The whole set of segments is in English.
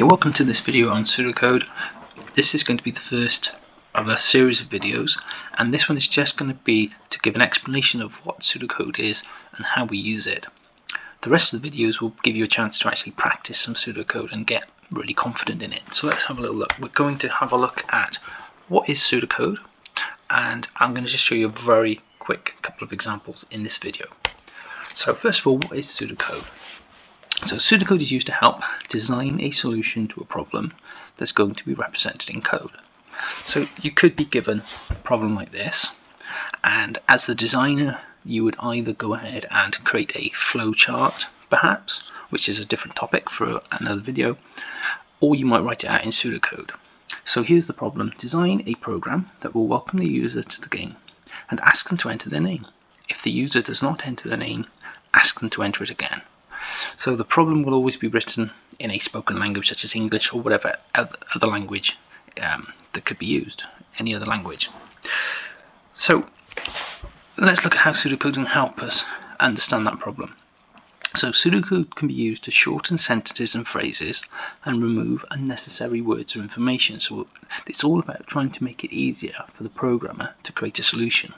Okay, welcome to this video on pseudocode. This is going to be the first of a series of videos, and this one is just going to be to give an explanation of what pseudocode is and how we use it. The rest of the videos will give you a chance to actually practice some pseudocode and get really confident in it. So let's have a little look. We're going to have a look at what is pseudocode, and I'm going to just show you a very quick couple of examples in this video. So first of all, what is pseudocode? So pseudocode is used to help design a solution to a problem that's going to be represented in code. So you could be given a problem like this, and as the designer you would either go ahead and create a flow chart perhaps, which is a different topic for another video, or you might write it out in pseudocode. So here's the problem: design a program that will welcome the user to the game and ask them to enter their name. If the user does not enter their name, ask them to enter it again. So the problem will always be written in a spoken language such as English or whatever other language that could be used, any other language. So let's look at how pseudocode can help us understand that problem. So pseudocode can be used to shorten sentences and phrases and remove unnecessary words or information. So it's all about trying to make it easier for the programmer to create a solution.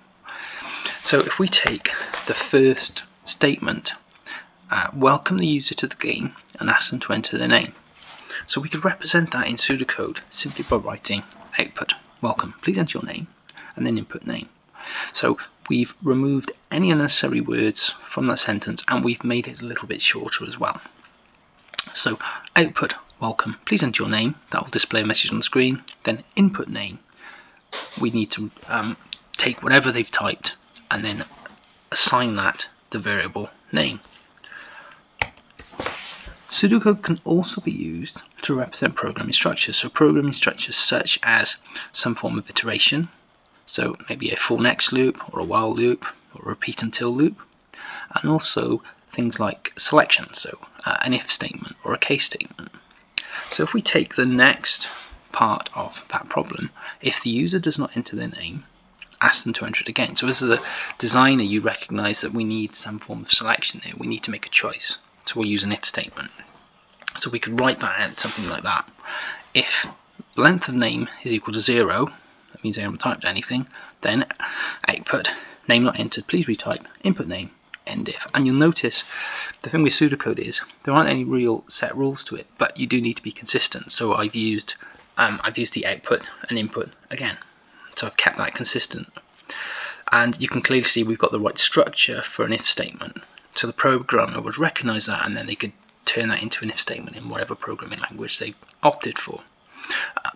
So if we take the first statement, welcome the user to the game and ask them to enter their name. So we could represent that in pseudocode simply by writing output welcome, please enter your name, and then input name. So we've removed any unnecessary words from that sentence and we've made it a little bit shorter as well. So output welcome, please enter your name, that will display a message on the screen. Then input name, we need to take whatever they've typed and then assign that the variable name. Pseudocode can also be used to represent programming structures. So programming structures such as some form of iteration, so maybe a for next loop or a while loop or a repeat until loop, and also things like selection, so an if statement or a case statement. So if we take the next part of that problem, if the user does not enter their name, ask them to enter it again. So as the designer, you recognize that we need some form of selection here. We need to make a choice. So we'll use an if statement. So we could write that out something like that. If length of name is equal to 0, that means they haven't typed anything, then output name not entered, please retype, input name, end if. And you'll notice the thing with pseudocode is there aren't any real set rules to it, but you do need to be consistent. So I've used the output and input again. So I've kept that consistent. And you can clearly see we've got the right structure for an if statement. So the programmer would recognize that and then they could turn that into an if statement in whatever programming language they opted for.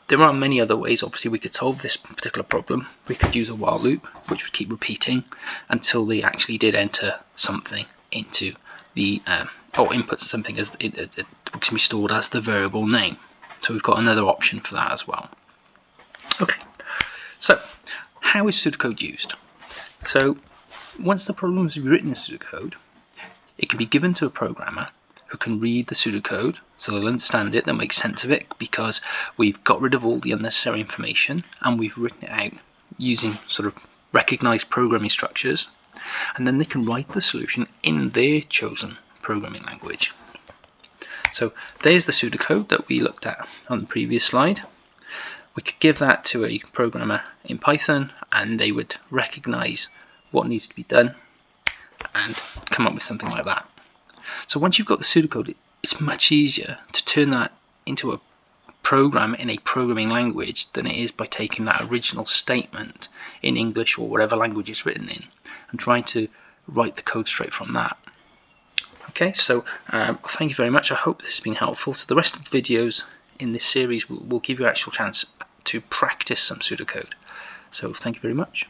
There are many other ways. Obviously we could solve this particular problem. We could use a while loop which would keep repeating until they actually did enter something into the or input something as it can be stored as the variable name. So we've got another option for that as well. Okay, so how is pseudocode used? So once the problem is written in pseudocode, it can be given to a programmer who can read the pseudocode, so they'll understand it, they'll make sense of it because we've got rid of all the unnecessary information and we've written it out using sort of recognized programming structures, and then they can write the solution in their chosen programming language. So there's the pseudocode that we looked at on the previous slide. We could give that to a programmer in Python and they would recognize what needs to be done and come up with something like that. So once you've got the pseudocode, it's much easier to turn that into a program in a programming language than it is by taking that original statement in English or whatever language it's written in and trying to write the code straight from that. Okay, so thank you very much. I hope this has been helpful. So the rest of the videos in this series will give you an actual chance to practice some pseudocode. So thank you very much.